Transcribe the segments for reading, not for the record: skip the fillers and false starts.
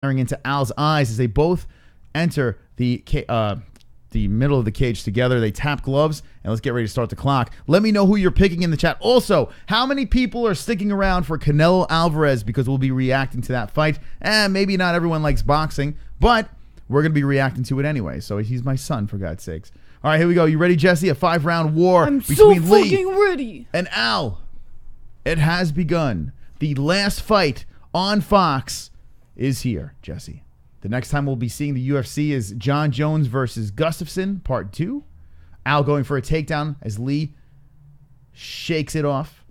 into Al's eyes as they both enter the middle of the cage together. They tap gloves, and let's get ready to start the clock. Let me know who you're picking in the chat. Also, how many people are sticking around for Canelo Alvarez, because we'll be reacting to that fight. And maybe not everyone likes boxing, but we're going to be reacting to it anyway. So he's my son, for God's sakes. All right, here we go. You ready, Jessie? A 5-round war between Lee and Al. It has begun. The last fight on Fox is here, Jessie. The next time we'll be seeing the UFC is John Jones versus Gustafsson, Part 2. Al going for a takedown as Lee shakes it off.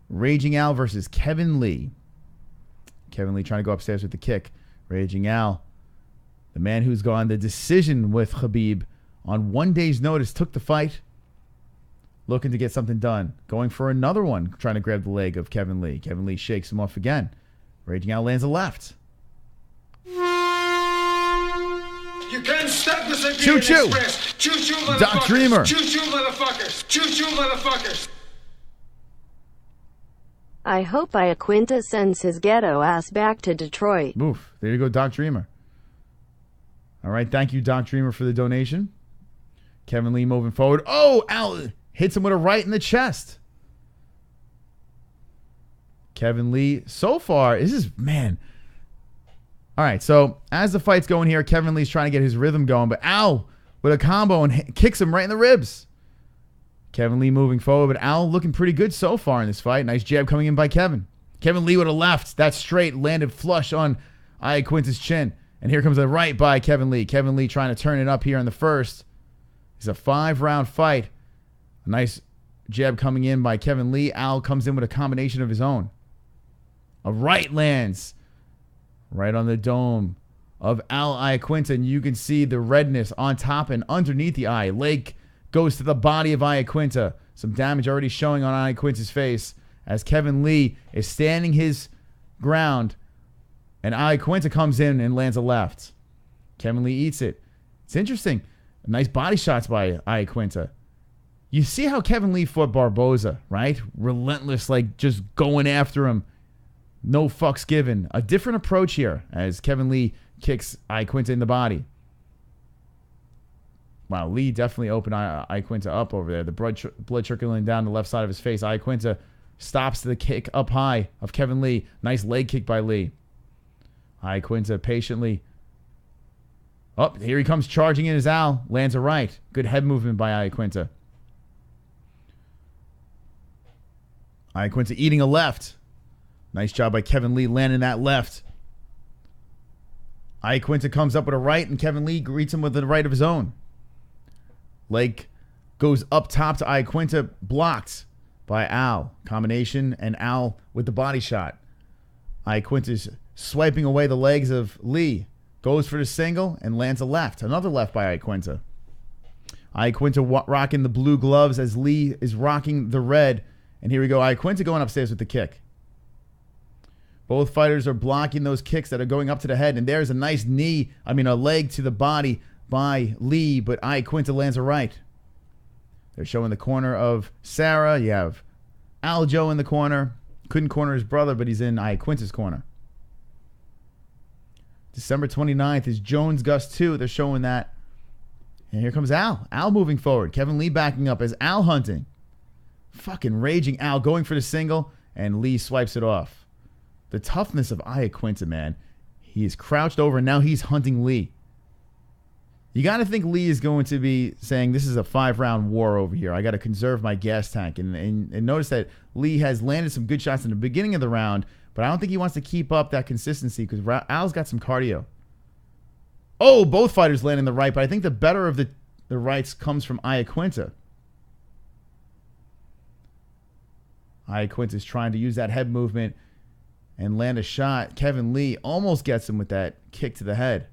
Raging Al versus Kevin Lee. Kevin Lee trying to go upstairs with the kick. Raging Al, the man who's gone the decision with Khabib on 1 day's notice, took the fight. Looking to get something done. Going for another one, trying to grab the leg of Kevin Lee. Kevin Lee shakes him off again. Raging Al lands a left. You can't stop the Choo-choo. Express. Choo-choo, motherfuckers. Doc Dreamer. Choo-choo, motherfuckers. Choo-choo, motherfuckers. I hope Iaquinta sends his ghetto ass back to Detroit. Oof. There you go, Doc Dreamer. All right, thank you, Doc Dreamer, for the donation. Kevin Lee moving forward. Oh, Al hits him with a right in the chest. Kevin Lee, so far, this is, man. All right, so as the fight's going here, Kevin Lee's trying to get his rhythm going, but Al with a combo and kicks him right in the ribs. Kevin Lee moving forward, but Al looking pretty good so far in this fight. Nice jab coming in by Kevin. Kevin Lee with a left. That straight landed flush on Iaquinta's chin. And here comes a right by Kevin Lee. Kevin Lee trying to turn it up here in the first. It's a 5-round fight. A nice jab coming in by Kevin Lee. Al comes in with a combination of his own. A right lands right on the dome of Al Iaquinta, and you can see the redness on top and underneath the eye. Leg goes to the body of Iaquinta. Some damage already showing on Iaquinta's face as Kevin Lee is standing his ground, and Iaquinta comes in and lands a left. Kevin Lee eats it. It's interesting. Nice body shots by Iaquinta. You see how Kevin Lee fought Barboza, right? Relentless, like just going after him. No fucks given. A different approach here as Kevin Lee kicks Iaquinta in the body. Wow, Lee definitely opened Iaquinta up over there. The blood trickling down the left side of his face. Iaquinta stops the kick up high of Kevin Lee. Nice leg kick by Lee. Iaquinta patiently. Oh, here he comes charging in as Al. Lands a right. Good head movement by Iaquinta. Iaquinta eating a left. Nice job by Kevin Lee landing that left. Iaquinta comes up with a right, and Kevin Lee greets him with the right of his own. Leg goes up top to Iaquinta, blocked by Al. Combination, and Al with the body shot. Iaquinta's swiping away the legs of Lee. Goes for the single and lands a left. Another left by Iaquinta. Iaquinta rocking the blue gloves as Lee is rocking the red. And here we go. Iaquinta going upstairs with the kick. Both fighters are blocking those kicks that are going up to the head. And there's a nice a leg to the body by Lee. But Iaquinta lands a right. They're showing the corner of Sarah. You have Aljo in the corner. Couldn't corner his brother, but he's in Iaquinta's corner. December 29th is Jones Gus 2. They're showing that. And here comes Al. Al moving forward. Kevin Lee backing up as Al hunting. Fucking raging Al going for the single. And Lee swipes it off. The toughness of Iaquinta, man. He is crouched over and now he's hunting Lee. You got to think Lee is going to be saying this is a 5-round war over here. I got to conserve my gas tank. And notice that Lee has landed some good shots in the beginning of the round. But I don't think he wants to keep up that consistency because Al's got some cardio. Oh, both fighters landing the right, but I think the better of the rights comes from Iaquinta. Iaquinta's trying to use that head movement and land a shot. Kevin Lee almost gets him with that kick to the head.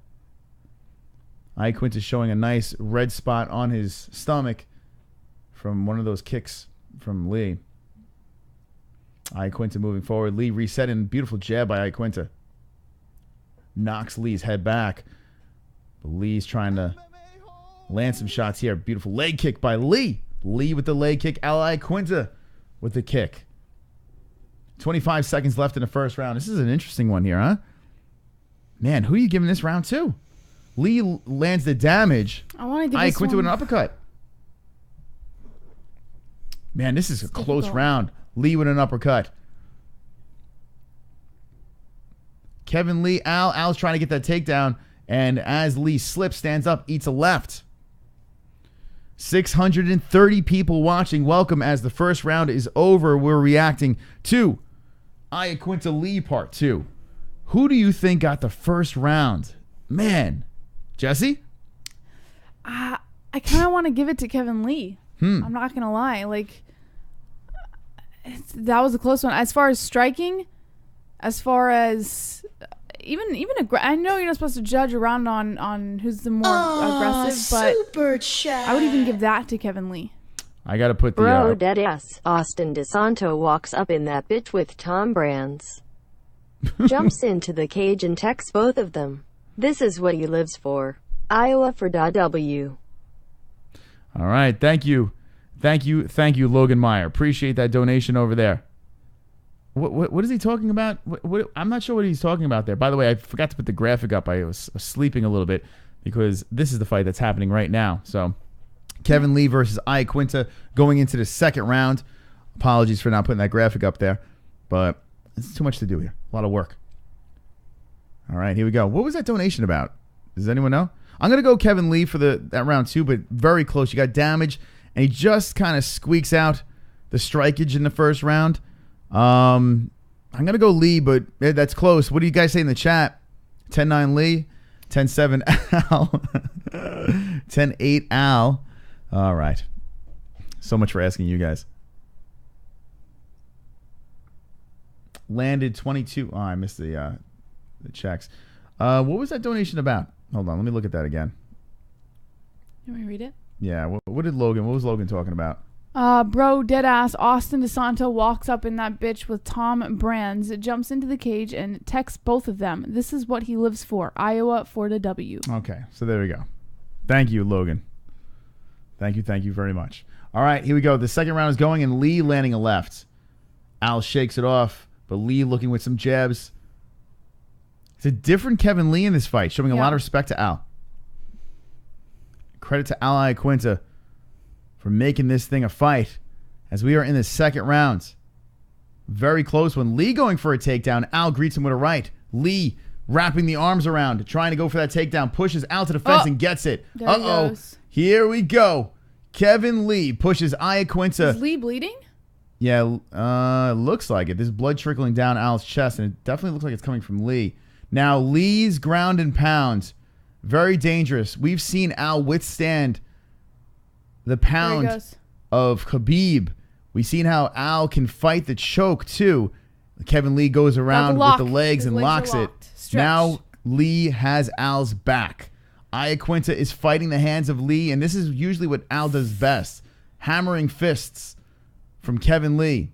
Iaquinta's showing a nice red spot on his stomach from one of those kicks from Lee. Iaquinta moving forward. Lee resetting. Beautiful jab by Iaquinta. Knocks Lee's head back. But Lee's trying to land some shots here. Beautiful leg kick by Lee. Lee with the leg kick. Iaquinta with the kick. 25 seconds left in the first round. This is an interesting one here, huh? Man, who are you giving this round to? Lee lands the damage. I want to give this Iaquinta one. with an uppercut. Man, this is a close difficult. round. Lee with an uppercut. Kevin Lee, Al's trying to get that takedown. And as Lee slips, stands up, eats a left. 630 people watching. Welcome. As the first round is over, we're reacting to Iaquinta Lee Part 2. Who do you think got the first round? Man. Jessie? I kind of want to give it to Kevin Lee. I'm not going to lie. Like, that was a close one. As far as striking, as far as even I know you're not supposed to judge around on who's the more aggressive, but super chat. I would even give that to Kevin Lee. I got to put the... Bro, deadass. Austin DeSanto walks up in that bitch with Tom Brands. Jumps into the cage and texts both of them. This is what he lives for. Iowa for .w. All right. Thank you, Logan Meyer. Appreciate that donation over there. What is he talking about? What, I'm not sure what he's talking about there. By the way, I forgot to put the graphic up. I was sleeping a little bit because this is the fight that's happening right now. So, Kevin Lee versus Iaquinta going into the second round. Apologies for not putting that graphic up there, but it's too much to do here. A lot of work. All right, here we go. What was that donation about? Does anyone know? I'm going to go Kevin Lee for that round 2, but very close. You got damage, and he just kind of squeaks out the strikeage in the first round. I'm going to go Lee, but that's close. What do you guys say in the chat? 10-9 Lee, 10-7 Al, 10-8 Al. All right. So much for asking you guys. Landed 22. Oh, I missed the checks. What was that donation about? Hold on, let me look at that again. Can we read it? Yeah, what was Logan talking about? Bro, deadass, Austin DeSanto walks up in that bitch with Tom Brands, jumps into the cage and texts both of them. This is what he lives for. Iowa for the W. Okay, so there we go. Thank you, Logan. Thank you very much. All right, here we go. The second round is going, and Lee landing a left. Al shakes it off, but Lee looking with some jabs. It's a different Kevin Lee in this fight, showing a lot of respect to Al. Credit to Al Iaquinta for making this thing a fight as we are in the second round. Very close one. Lee going for a takedown. Al greets him with a right. Lee wrapping the arms around, trying to go for that takedown, pushes Al to the fence and gets it. There he goes. Here we go. Kevin Lee pushes Iaquinta. Is Lee bleeding? Yeah, looks like it. There's blood trickling down Al's chest, and it definitely looks like it's coming from Lee. Now, Lee's ground and pound, very dangerous. We've seen Al withstand the pound of Khabib. We've seen how Al can fight the choke, too. Kevin Lee goes around with the legs and locks it. Now, Lee has Al's back. Iaquinta is fighting the hands of Lee, and this is usually what Al does best. Hammering fists from Kevin Lee.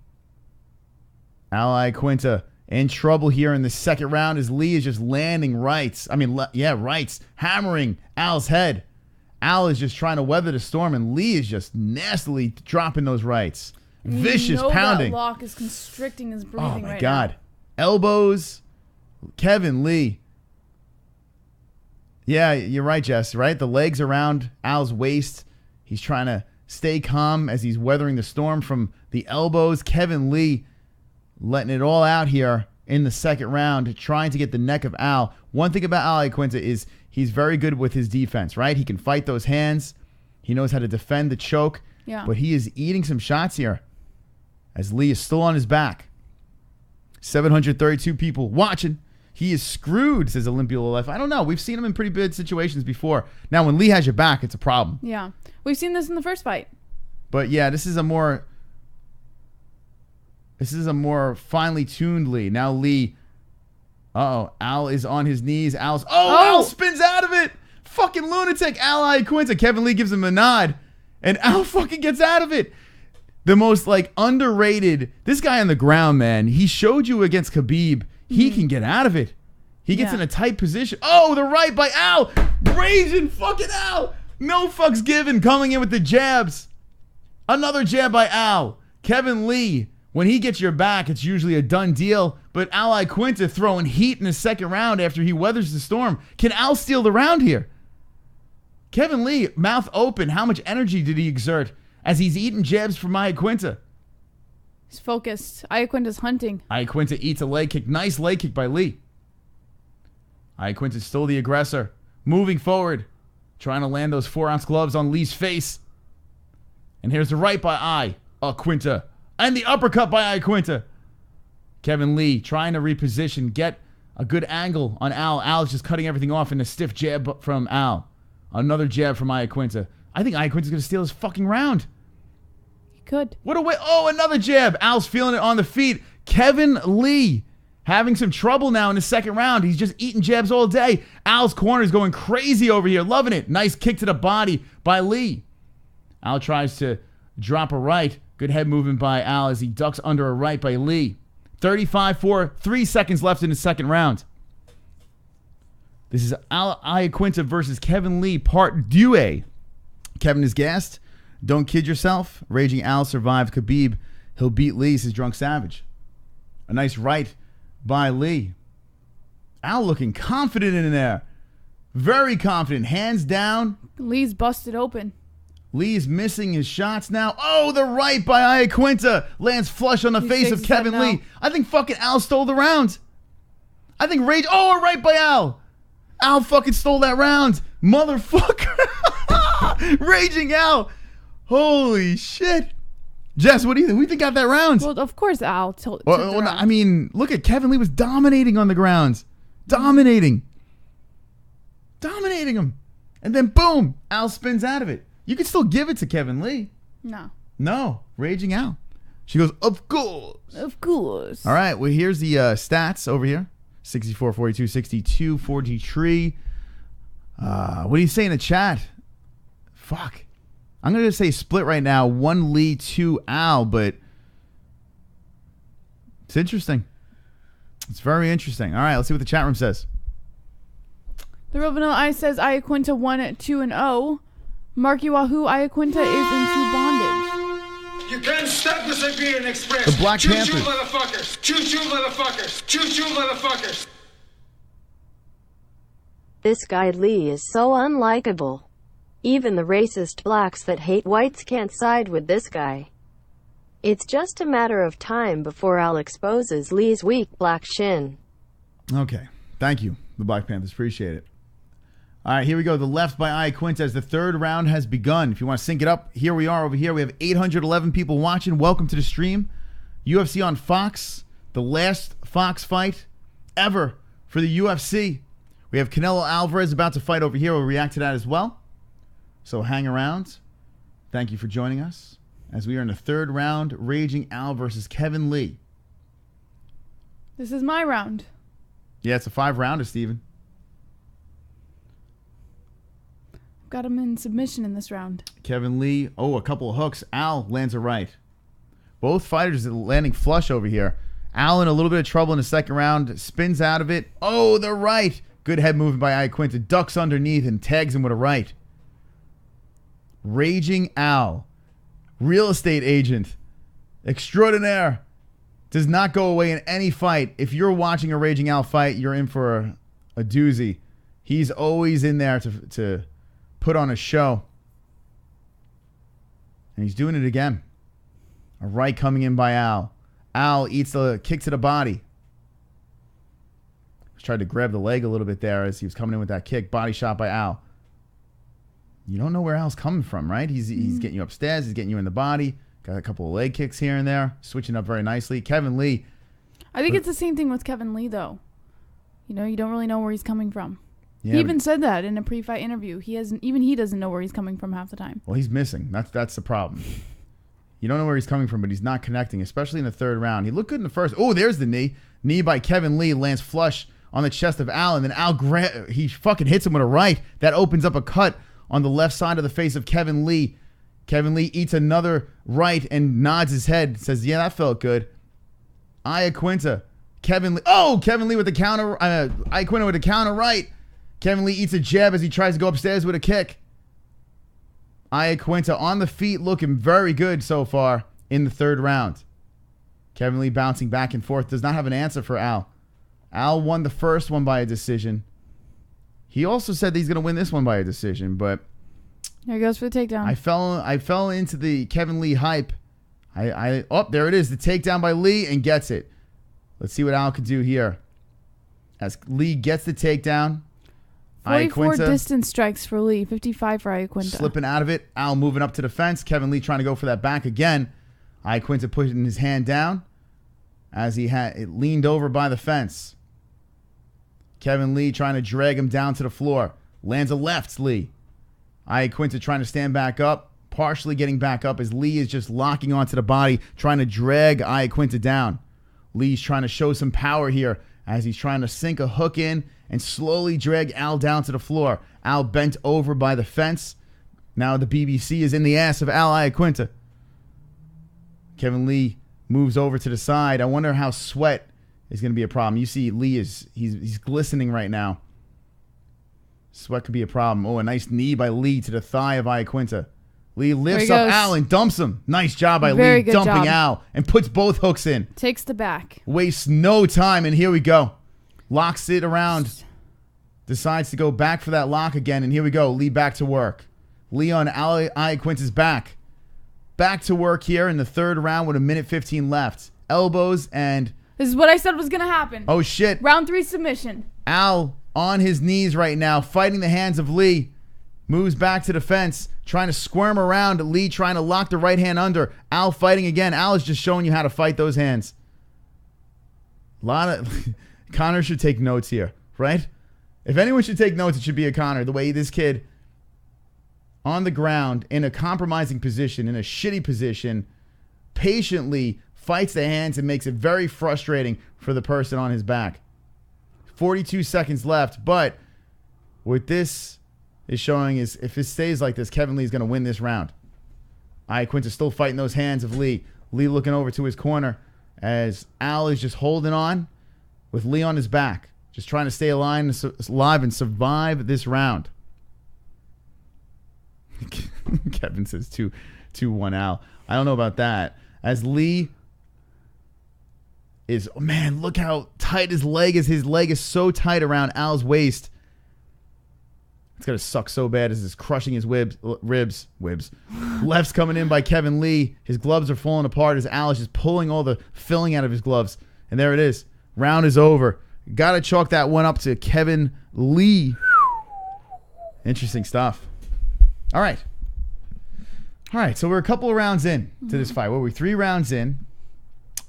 Al Iaquinta in trouble here in the second round as Lee is just landing rights. Rights. Hammering Al's head. Al is just trying to weather the storm, and Lee is just nastily dropping those rights. Vicious pounding. That lock is constricting his breathing right now. Oh, my God. Elbows. Kevin Lee. Yeah, you're right, Jess, right? The legs around Al's waist. He's trying to stay calm as he's weathering the storm from the elbows. Kevin Lee letting it all out here in the second round, trying to get the neck of Al. One thing about Al Iaquinta is he's very good with his defense, right? He can fight those hands. He knows how to defend the choke. Yeah. But he is eating some shots here as Lee is still on his back. 732 people watching. He is screwed, says Olympia Life. I don't know. We've seen him in pretty bad situations before. Now, when Lee has your back, it's a problem. Yeah. We've seen this in the first fight. But, yeah, this is a more finely tuned Lee. Now Lee, Al is on his knees. Al spins out of it. Fucking lunatic. Al Iaquinta. Kevin Lee gives him a nod, and Al fucking gets out of it. The most, underrated. This guy on the ground, man, he showed you against Khabib. He can get out of it. He gets in a tight position. Oh, the right by Al. Raging fucking Al. No fucks given. Coming in with the jabs. Another jab by Al. Kevin Lee When he gets your back, it's usually a done deal. But Al Iaquinta throwing heat in the second round after he weathers the storm. Can Al steal the round here? Kevin Lee, mouth open. How much energy did he exert as he's eating jabs from Iaquinta? He's focused. Iaquinta's hunting. Iaquinta eats a leg kick. Nice leg kick by Lee. Iaquinta's still the aggressor. Moving forward. Trying to land those 4-ounce gloves on Lee's face. And here's the right by Iaquinta. And the uppercut by Iaquinta. Kevin Lee trying to reposition, get a good angle on Al. Al's just cutting everything off in a stiff jab from Al. Another jab from Iaquinta. I think Iaquinta's going to steal his fucking round. He could. What a way. Oh, another jab. Al's feeling it on the feet. Kevin Lee having some trouble now in the second round. He's just eating jabs all day. Al's corner is going crazy over here. Loving it. Nice kick to the body by Lee. Al tries to drop a right. Good head movement by Al as he ducks under a right by Lee. 35-4, 3 seconds left in the second round. This is Al Iaquinta versus Kevin Lee, part 2. Kevin is gassed. Don't kid yourself. Raging Al survived Khabib. He'll beat Lee, says Drunk Savage. A nice right by Lee. Al looking confident in there. Very confident. Hands down. Lee's busted open. Lee's missing his shots now. Oh, the right by Iaquinta lands flush on the face of Kevin Lee. I think fucking Al stole the round. I think a right by Al. Al fucking stole that round. Motherfucker. Raging Al. Holy shit. Jess, what do you think? Who do you think got that round? Well, of course Al took the well, round. I mean, look at Kevin Lee was dominating on the ground. Dominating him. And then boom, Al spins out of it. You can still give it to Kevin Lee. No. Raging Al. She goes, of course. Of course. All right. Well, here's the stats over here. 64, 42, 62, 43. What do you say in the chat? Fuck. I'm going to say split right now. 1 Lee, 2 Al, but it's interesting. It's very interesting. All right. Let's see what the chat room says. The Real Vanilla Ice says Iaquinta 1-2-0. Marky Wahoo, Iaquinta is into bondage. You can't stop the Siberian Express. The Black Choo-choo, Panthers. motherfuckers. Choo-choo, motherfuckers. Choo-choo, motherfuckers. This guy Lee is so unlikable. Even the racist blacks that hate whites can't side with this guy. It's just a matter of time before Al exposes Lee's weak black shin. Okay. Thank you, the Black Panthers. Appreciate it. All right, here we go. The left by Iaquinta as the third round has begun. If you want to sync it up, here we are over here. We have 811 people watching. Welcome to the stream. UFC on Fox, the last Fox fight ever for the UFC. We have Canelo Alvarez about to fight over here. We'll react to that as well. So hang around. Thank you for joining us as we are in the third round. Raging Al versus Kevin Lee. This is my round. Yeah, it's a 5-rounder, Steven. Got him in submission in this round. Kevin Lee, a couple of hooks. Al lands a right. Both fighters are landing flush over here. Al in a little bit of trouble in the second round. Spins out of it. Oh, the right. Good head movement by Iaquinta. Ducks underneath and tags him with a right. Raging Al. Real estate agent. Extraordinaire. Does not go away in any fight. If you're watching a Raging Al fight, you're in for a doozy. He's always in there to put on a show. And he's doing it again. A right coming in by Al. Al eats the kick to the body. Tried to grab the leg a little bit there as he was coming in with that kick. Body shot by Al. You don't know where Al's coming from, right? He's getting you upstairs. He's getting you in the body. Got a couple of leg kicks here and there. Switching up very nicely. Kevin Lee. I think it's the same thing with Kevin Lee, though. You know, you don't really know where he's coming from. Yeah, he even said that in a pre-fight interview. He doesn't know where he's coming from half the time. Well, he's missing. That's the problem. You don't know where he's coming from, but he's not connecting, especially in the third round. He looked good in the first. Oh, there's the knee. Knee by Kevin Lee lands flush on the chest of Al, and then Al he fucking hits him with a right. That opens up a cut on the left side of the face of Kevin Lee. Kevin Lee eats another right and nods his head. Says, yeah, that felt good. Iaquinta. Kevin Lee with the counter. Iaquinta with the counter right. Kevin Lee eats a jab as he tries to go upstairs with a kick. Iaquinta on the feet looking very good so far in the third round. Kevin Lee bouncing back and forth. Does not have an answer for Al. Al won the first one by a decision. He also said that he's going to win this one by a decision, but There he goes for the takedown. I fell into the Kevin Lee hype. There it is. The takedown by Lee and gets it. Let's see what Al could do here. As Lee gets the takedown. 44 Iaquinta distance strikes for Lee, 55 for Iaquinta. slipping out of it. Al moving up to the fence. Kevin Lee trying to go for that back again. Iaquinta putting his hand down as it leaned over by the fence. Kevin Lee trying to drag him down to the floor. Lands a left, Lee. Iaquinta trying to stand back up, partially getting back up as Lee is just locking onto the body, trying to drag Iaquinta down. Lee's trying to show some power here as he's trying to sink a hook in and slowly drag Al down to the floor. Al bent over by the fence. Now the BBC is in the ass of Al Iaquinta. Kevin Lee moves over to the side. I wonder how sweat is going to be a problem. You see Lee he's glistening right now. Sweat could be a problem. Oh, a nice knee by Lee to the thigh of Iaquinta. Lee lifts up Al and dumps him. Nice job by Lee dumping Al and puts both hooks in. Takes the back. Wastes no time, and here we go. Locks it around. Decides to go back for that lock again, and here we go. Lee back to work. Lee on Iaquinta's back. Back to work here in the third round with 1:15 left. Elbows and... This is what I said was going to happen. Oh, shit. Round 3 submission. Al on his knees right now, fighting the hands of Lee. Moves back to the fence, trying to squirm around. Lee trying to lock the right hand under. Al fighting again. Al is just showing you how to fight those hands. Connor should take notes here, right? If anyone should take notes, it should be a Connor. The way this kid on the ground in a compromising position, in a shitty position, patiently fights the hands and makes it very frustrating for the person on his back. 42 seconds left, but what this is showing is if it stays like this, Kevin Lee is going to win this round. Iaquinta still fighting those hands of Lee. Lee looking over to his corner as Al is just holding on with Lee on his back, just trying to stay alive and survive this round. Kevin says 2-1 Al. I don't know about that. As Lee is, oh man, look how tight his leg is. His leg is so tight around Al's waist. It's going to suck so bad as it's crushing his ribs. Left's coming in by Kevin Lee. His gloves are falling apart as Al is just pulling all the filling out of his gloves. And there it is. Round is over. Got to chalk that one up to Kevin Lee. Interesting stuff. All right. So we're a couple of rounds in to this fight. What were we? 3 rounds in.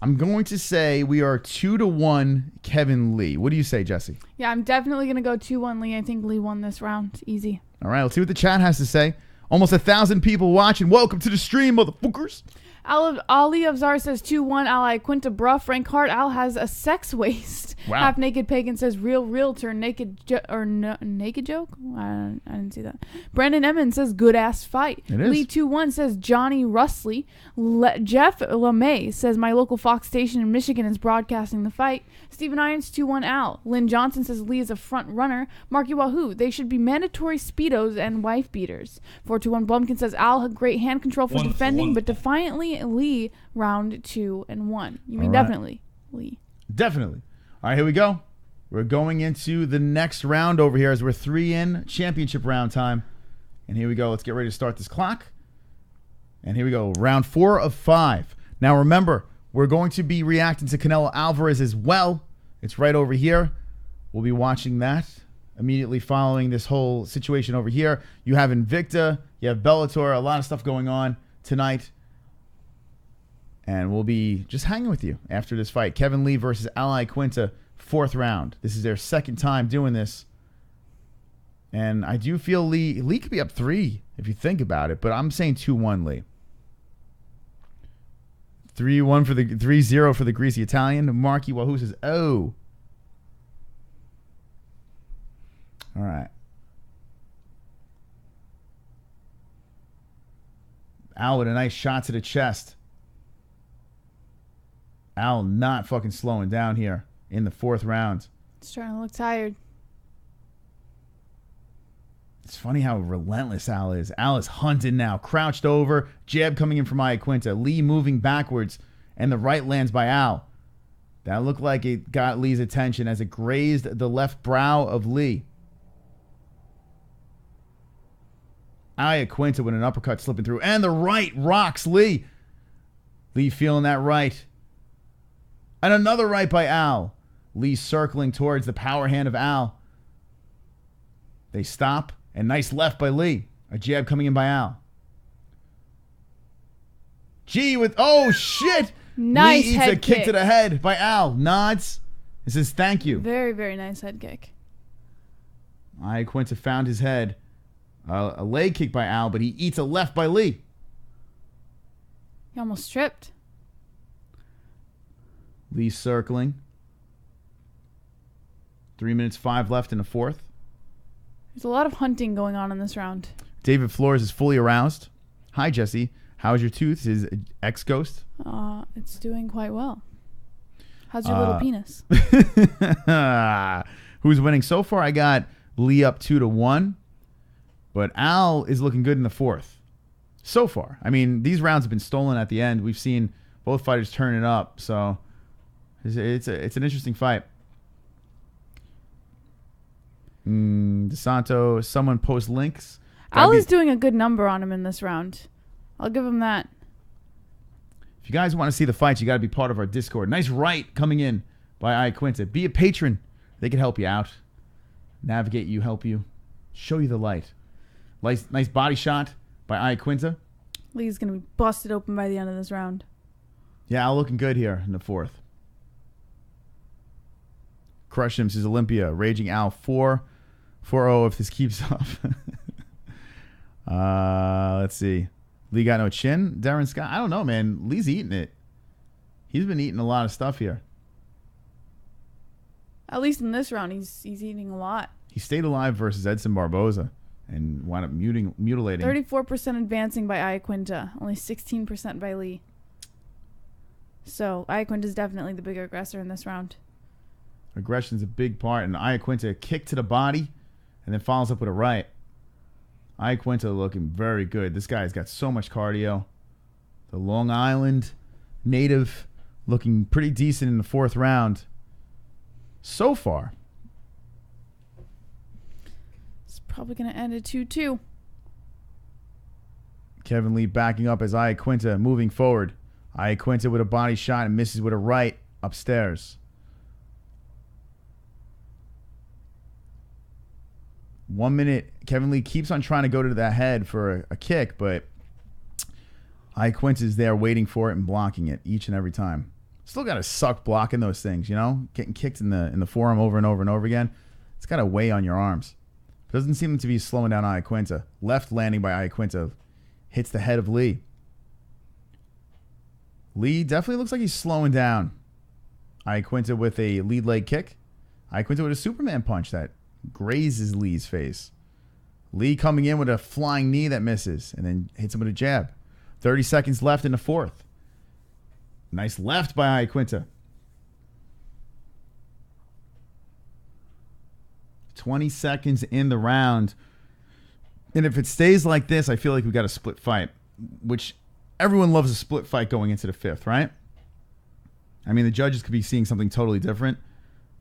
I'm going to say we are 2-1 Kevin Lee. What do you say, Jessie? Yeah, I'm definitely going to go 2-1 Lee. I think Lee won this round. Easy. All right, let's see what the chat has to say. Almost 1,000 people watching. Welcome to the stream, motherfuckers. Ali Avzar says 2-1 Al Iaquinta. Bruh. Frank Hart. Al has a sex waist. Wow. Half Naked Pagan says real realtor naked naked joke. I didn't see that. Brandon Emmons says good ass fight. It is. Lee 2-1 says Johnny Russley. Jeff LeMay says my local Fox station in Michigan is broadcasting the fight. Stephen Irons 2-1 Al. Lynn Johnson says Lee is a front runner. Marky Wahoo. They should be mandatory speedos and wife beaters. 421 Blumkin says Al had great hand control for defending, but defiantly Lee round 2 and 1. You mean definitely Lee? Definitely. All right, here we go. We're going into the next round over here as we're 3 in championship round time. And here we go. Let's get ready to start this clock. And here we go. Round 4 of 5. Now remember, we're going to be reacting to Canelo Alvarez as well. It's right over here. We'll be watching that immediately following this whole situation over here. You have Invicta. You have Bellator. A lot of stuff going on tonight. And we'll be just hanging with you after this fight. Kevin Lee versus Al Iaquinta, 4th round. This is their 2nd time doing this. And I do feel Lee could be up 3 if you think about it, but I'm saying 2-1 Lee. 3-1 for the 3-0 for the greasy Italian. Marky Wahoo says, oh. All right. Al with a nice shot to the chest. Al not fucking slowing down here in the 4th round. Starting to look tired. It's funny how relentless Al is. Al is hunting now. Crouched over. Jab coming in from Iaquinta. Lee moving backwards And the right lands by Al. That looked like it got Lee's attention as it grazed the left brow of Lee. Iaquinta with an uppercut slipping through. And the right rocks Lee. Lee feeling that right. And another right by Al. Lee circling towards the power hand of Al. They stop. And nice left by Lee. A jab coming in by Al. G with... Oh, shit! Nice Lee eats head a kick kick to the head by Al. Nods. And says thank you. Very, very nice head kick. Iaquinta found his head. A leg kick by Al, but he eats a left by Lee. He almost tripped. Lee circling. 3 minutes 5 left in the fourth. There's a lot of hunting going on in this round. David Flores is fully aroused. Hi, Jessie. How's your tooth? His ex-ghost? It's doing quite well. How's your little penis? Who's winning? So far, I got Lee up 2-1. But Al is looking good in the fourth. So far. I mean, these rounds have been stolen at the end. We've seen both fighters turn it up. So it's an interesting fight. DeSanto, someone post links. Al is doing a good number on him in this round. I'll give him that. If you guys want to see the fights, you got to be part of our Discord. Nice right coming in by Iaquinta. Be a patron. They can help you out. Navigate you, help you. Show you the light. Nice body shot by Iaquinta. Lee's going to be busted open by the end of this round. Yeah, Al looking good here in the fourth. Crush him, says Olympia. Raging Al 4-0 if this keeps up. Let's see. Lee got no chin. Darren Scott. I don't know, man. Lee's eating it. He's been eating a lot of stuff here. At least in this round, he's eating a lot. He stayed alive versus Edson Barboza and wound up mutilating. 34% advancing by Iaquinta. Only 16% by Lee. So Iaquinta is definitely the bigger aggressor in this round. Aggression's a big part. And Iaquinta, a kick to the body and then follows up with a right. Iaquinta looking very good. This guy's got so much cardio. The Long Island native looking pretty decent in the fourth round so far. It's probably going to end at 2-2. Kevin Lee backing up as Iaquinta moving forward. Iaquinta with a body shot and misses with a right upstairs. 1 minute. Kevin Lee keeps on trying to go to that head for a kick, but Iaquinta is there waiting for it and blocking it each and every time. Still got to suck blocking those things, you know? Getting kicked in the forearm over and over and over again. It's got to weigh on your arms. It doesn't seem to be slowing down Iaquinta. Left landing by Iaquinta hits the head of Lee. Lee definitely looks like he's slowing down. Iaquinta with a lead leg kick. Iaquinta with a Superman punch that grazes Lee's face. Lee coming in with a flying knee that misses and then hits him with a jab. 30 seconds left in the fourth. Nice left by Iaquinta. 20 seconds in the round. And if it stays like this, I feel like we got a split fight, which everyone loves a split fight going into the fifth, right? I mean, the judges could be seeing something totally different,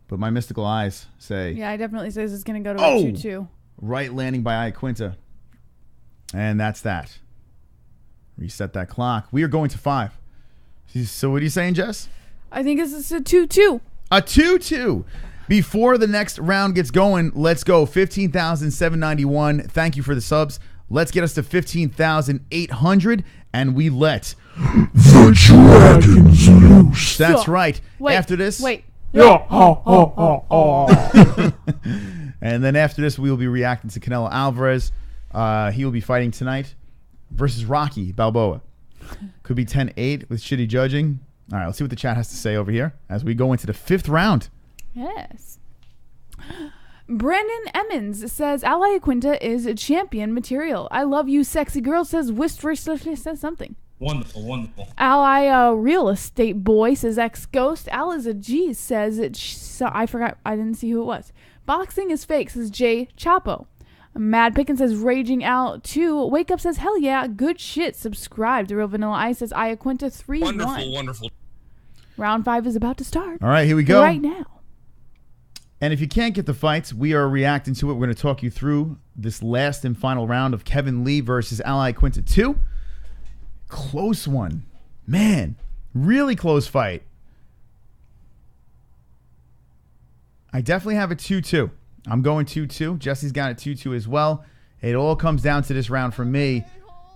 but my mystical eyes say... Yeah, I definitely say this is going to go to a 2-2. Right landing by Iaquinta. And that's that. Reset that clock. We are going to 5. So what are you saying, Jess? I think this is a 2-2. A 2-2. Before the next round gets going, let's go. 15,791. Thank you for the subs. Let's get us to 15,800, and we let the dragons loose. That's right. Wait, after this... Wait. And then after this, we will be reacting to Canelo Alvarez. He will be fighting tonight versus Rocky Balboa. Could be 10-8 with shitty judging. All right, let's see what the chat has to say over here as we go into the fifth round. Yes. Brandon Emmons says, Al Iaquinta is champion material. I love you, sexy girl, says says something. Wonderful, wonderful. Ally Real Estate Boy says ex-ghost. Al is a G says I forgot. I didn't see who it was. Boxing is fake says J. Chapo. Mad Pickens says Raging Al 2. Wake Up says hell yeah. Good shit. Subscribe to Real Vanilla Ice says Iaquinta 3-1. Wonderful, wonderful. Round 5 is about to start. All right, here we go. Right now. And if you can't get the fights, we are reacting to it. We're going to talk you through this last and final round of Kevin Lee versus Iaquinta 2. Close one. Man, really close fight. I definitely have a 2-2. I'm going 2-2. Jessie's got a 2-2 as well. It all comes down to this round for me.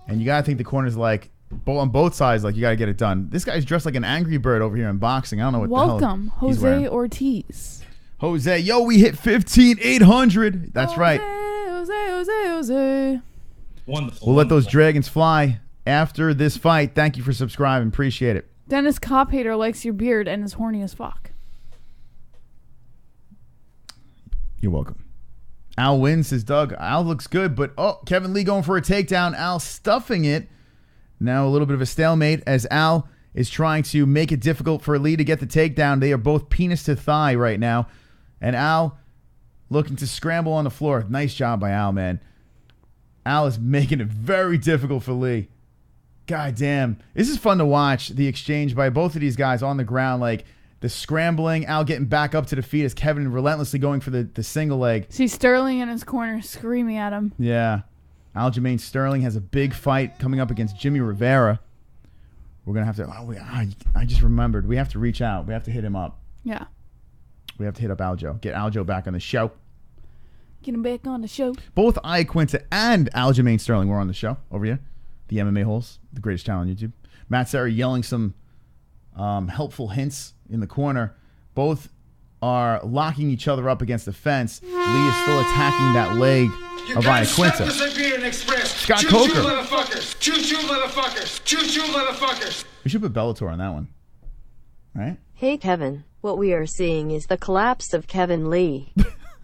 And you got to think the corner's like, on both sides, like you got to get it done. This guy's dressed like an Angry Bird over here in boxing. I don't know what the hell Welcome, he's Jose wearing. Ortiz. Jose, yo, we hit 15,800. That's right. Jose. Wonderful. We'll let those dragons fly after this fight. Thank you for subscribing. Appreciate it. Dennis Cop Hater likes your beard and is horny as fuck. You're welcome. Al wins, says Doug. Al looks good, but Kevin Lee going for a takedown. Al stuffing it. Now a little bit of a stalemate as Al is trying to make it difficult for Lee to get the takedown. They are both penis to thigh right now. And Al looking to scramble on the floor. Nice job by Al, man. Al is making it very difficult for Lee. God damn. This is fun to watch, the exchange by both of these guys on the ground. Like the scrambling, Al getting back up to the feet as Kevin relentlessly going for the single leg. See Sterling in his corner screaming at him. Yeah. Aljamain Sterling has a big fight coming up against Jimmy Rivera. We're going to have to... I just remembered. We have to reach out. We have to hit him up. Yeah. We have to hit up Aljo. Get Aljo back on the show. Get him back on the show. Both Iaquinta and Aljamain Sterling were on the show over here. The MMA Holes, the greatest channel on YouTube. Matt Serra yelling some helpful hints in the corner. Both are locking each other up against the fence. Lee is still attacking that leg of Iaquinta. Scott Choo-choo, Coker. motherfuckers. Choo-choo, motherfuckers. Choo-choo, motherfuckers. We should put Bellator on that one. Right? Hey Kevin, what we are seeing is the collapse of Kevin Lee.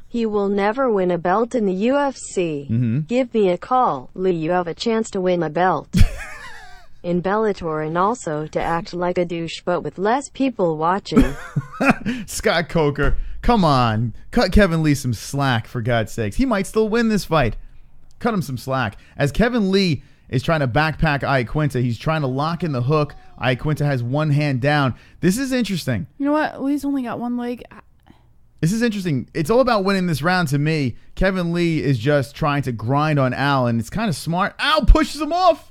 He will never win a belt in the UFC. Give me a call, Lee. You have a chance to win a belt in Bellator and also to act like a douche but with less people watching. Scott Coker, come on. Cut Kevin Lee some slack, for God's sakes. He might still win this fight. Cut him some slack. As Kevin Lee is trying to backpack Iaquinta, he's trying to lock in the hook. Iaquinta has one hand down. This is interesting. You know what? Lee's only got one leg. This is interesting. It's all about winning this round to me. Kevin Lee is just trying to grind on Al, and it's kind of smart. Al pushes him off.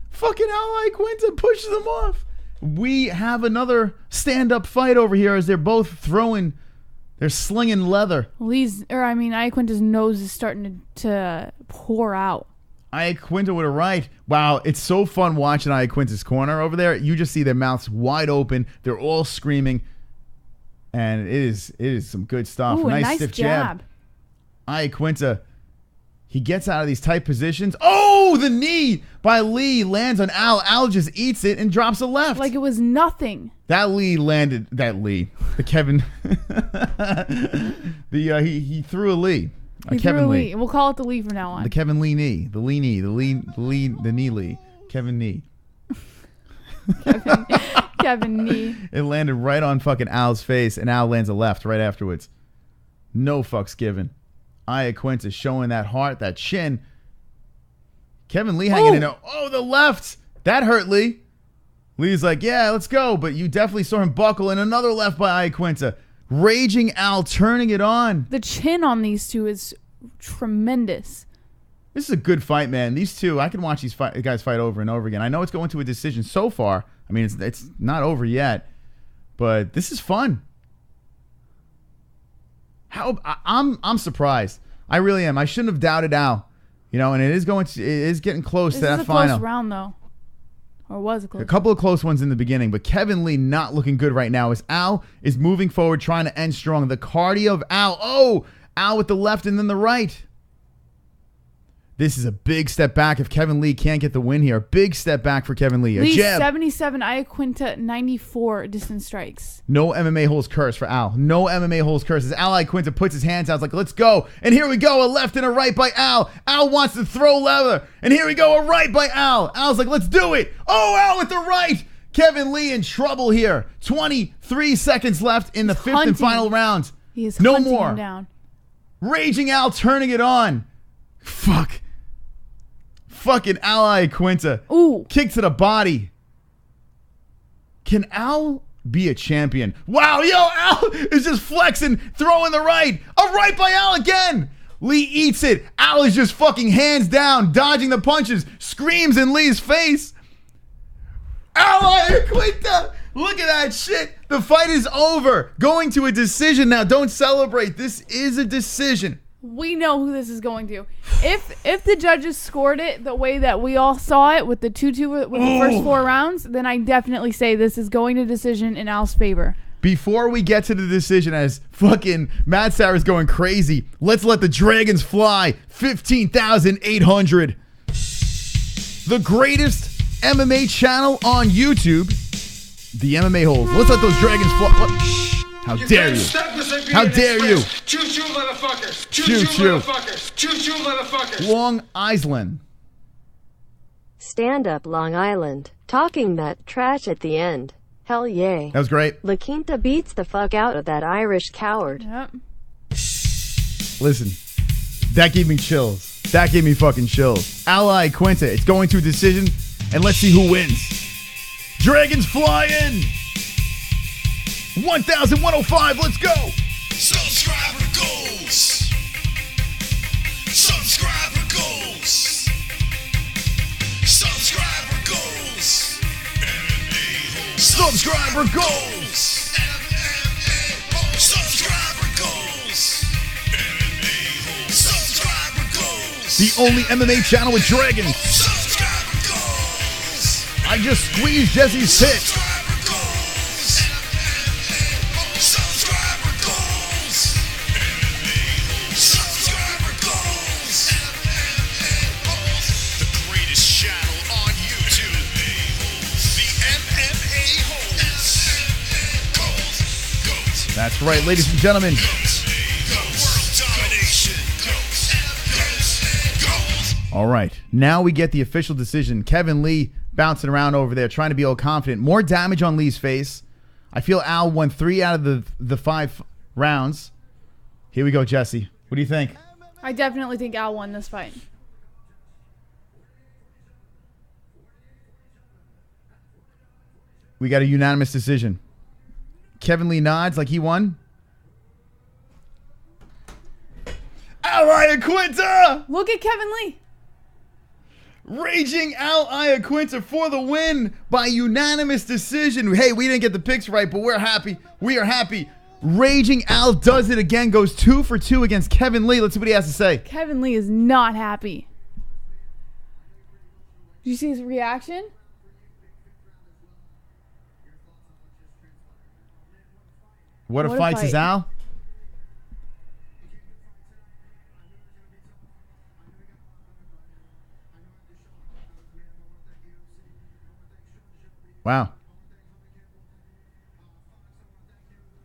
Fucking Al Iaquinta pushes him off. We have another stand-up fight over here as they're both throwing, they're slinging leather. Iaquinta's nose is starting to pour out. Iaquinta with a right. Wow, it's so fun watching Iaquinta's corner over there. You just see their mouths wide open. They're all screaming. And it is some good stuff. Ooh, a nice stiff jab. Iaquinta, he gets out of these tight positions. Oh, the knee by Lee lands on Al. Al just eats it and drops a left. Like it was nothing. The Kevin. He threw a Lee. Kevin Lee. We'll call it the Lee from now on. The Kevin Lee knee. The Lee knee. The knee Lee. Kevin knee. Kevin knee. It landed right on fucking Al's face, and Al lands a left right afterwards. No fucks given. Iaquinta showing that heart, that chin. Kevin Lee hanging in. Oh, the left. That hurt Lee. Lee's like, yeah, let's go. But you definitely saw him buckle, and another left by Iaquinta. Raging Al turning it on. The chin on these two is tremendous. This is a good fight, man. These two, I can watch these guys fight over and over again. I know it's going to a decision so far. I mean, it's not over yet, but this is fun. I'm surprised. I really am. I shouldn't have doubted Al, and it is getting close to that final. This is a close round though, or was a close? A couple of close ones in the beginning, but Kevin Lee not looking good right now as Al is moving forward, trying to end strong. The cardio of Al. Oh, Al with the left and then the right. This is a big step back if Kevin Lee can't get the win here. Big step back for Kevin Lee. Lee, a jab. 77, Iaquinta, 94 distance strikes. No MMA holds curse for Al. No MMA holds curse as Al Iaquinta puts his hands out. It's like, let's go. And here we go. A left and a right by Al. Al wants to throw leather. And here we go. A right by Al. Al's like, let's do it. Oh, Al with the right. Kevin Lee in trouble here. 23 seconds left in the fifth and final round. He is no hunting more. him down. Raging Al turning it on. Fuck. Fucking Al Iaquinta. Ooh. Kick to the body. Can Al be a champion. Wow, yo, Al is just flexing, throwing the right. A right by Al again. Lee eats it. Al is just fucking hands down, dodging the punches, screams in Lee's face. Al Iaquinta, look at that shit. The fight is over. Going to a decision now. Don't celebrate. This is a decision. We know who this is going to. If the judges scored it the way that we all saw it with the 2-2 with the first 4 rounds, then I definitely say this is going to decision in Al's favor. Before we get to the decision, as fucking Matt Sarah's going crazy, let's let the dragons fly. 15,800. The greatest MMA channel on YouTube. The MMA holes. Let's let those dragons fly. What? How dare you? How dare you? Choo-choo, motherfuckers. Choo-choo. Motherfuckers. Choo-choo, motherfuckers. Long Island. Stand up, Long Island. Talking that trash at the end. Hell yay. That was great. Iaquinta beats the fuck out of that Irish coward. Yep. Listen, that gave me chills. That gave me fucking chills. Al Iaquinta, it's going to a decision, and let's see who wins. Dragons fly in. 1,105, let's go. Subscriber goals. Subscriber goals. Subscriber goals. Subscriber goals. Subscriber goals. Subscriber goals. The only MMA channel with dragons. Subscriber goals. I just squeezed Jessie's tit. Subscriber goals. Subscriber goals. The greatest channel on YouTube. The MMA holes. That's right, ladies and gentlemen. World domination. All right, now we get the official decision. Kevin Lee bouncing around over there, trying to be all confident. More damage on Lee's face. I feel Al won 3 out of the 5 rounds. Here we go, Jessie. What do you think? I definitely think Al won this fight. We got a unanimous decision. Kevin Lee nods like he won. Al Iaquinta! Look at Kevin Lee. Raging Al Iaquinta for the win by unanimous decision. Hey, we didn't get the picks right, but we're happy. We are happy. Raging Al does it again, goes 2 for 2 against Kevin Lee. Let's see what he has to say. Kevin Lee is not happy. Did you see his reaction? What a fight, says Al. Wow.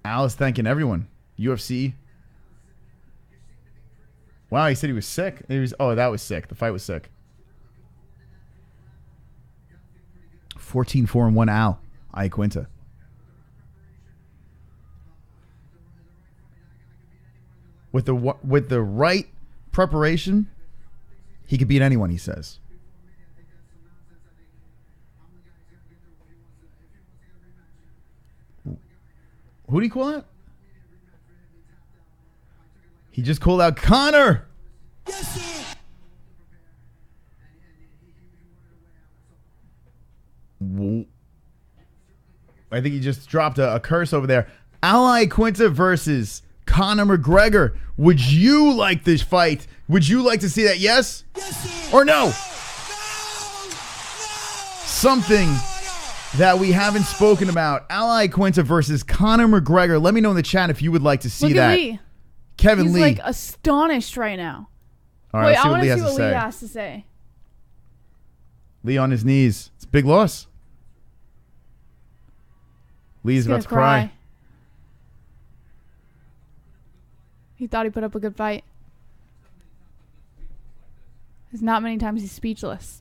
Al is thanking everyone. UFC. Wow, he said he was sick. That was sick. The fight was sick. 14-4-1 Al Iaquinta. With the right preparation, he could beat anyone, he says. Who did he call out? He just called out Connor. Yes, I think he just dropped a curse over there. Al Iaquinta versus Conor McGregor. Would you like this fight? Would you like to see that? Yes? Or no? Something that we haven't spoken about. Al Iaquinta versus Conor McGregor. Let me know in the chat if you would like to see Look that. At Lee. Kevin He's Lee. like astonished right now. All right, Wait, let's see I what want Lee to has see to what say. Lee has to say. Lee on his knees. It's a big loss. Lee's He's about gonna to cry. He thought he put up a good fight. There's not many times he's speechless.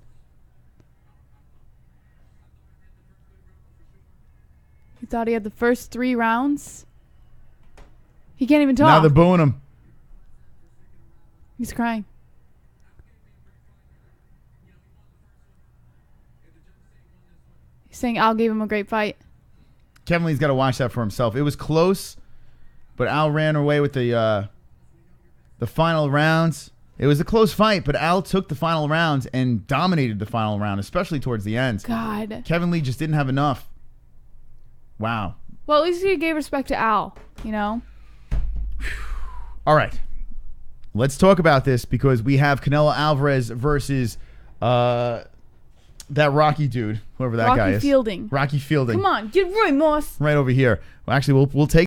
He thought he had the first 3 rounds. He can't even talk. Now they're booing him. He's crying. He's saying Al gave him a great fight. Kevin Lee's got to watch that for himself. It was close, but Al ran away with the final rounds. It was a close fight, but Al took the final rounds and dominated the final round, especially towards the end. God. Kevin Lee just didn't have enough. Wow. Well, at least he gave respect to Al, you know? All right. Let's talk about this because we have Canelo Alvarez versus that Rocky dude, whoever that guy is. Rocky Fielding. Rocky Fielding. Come on, get Roy Moss. Right over here. Well, actually, we'll take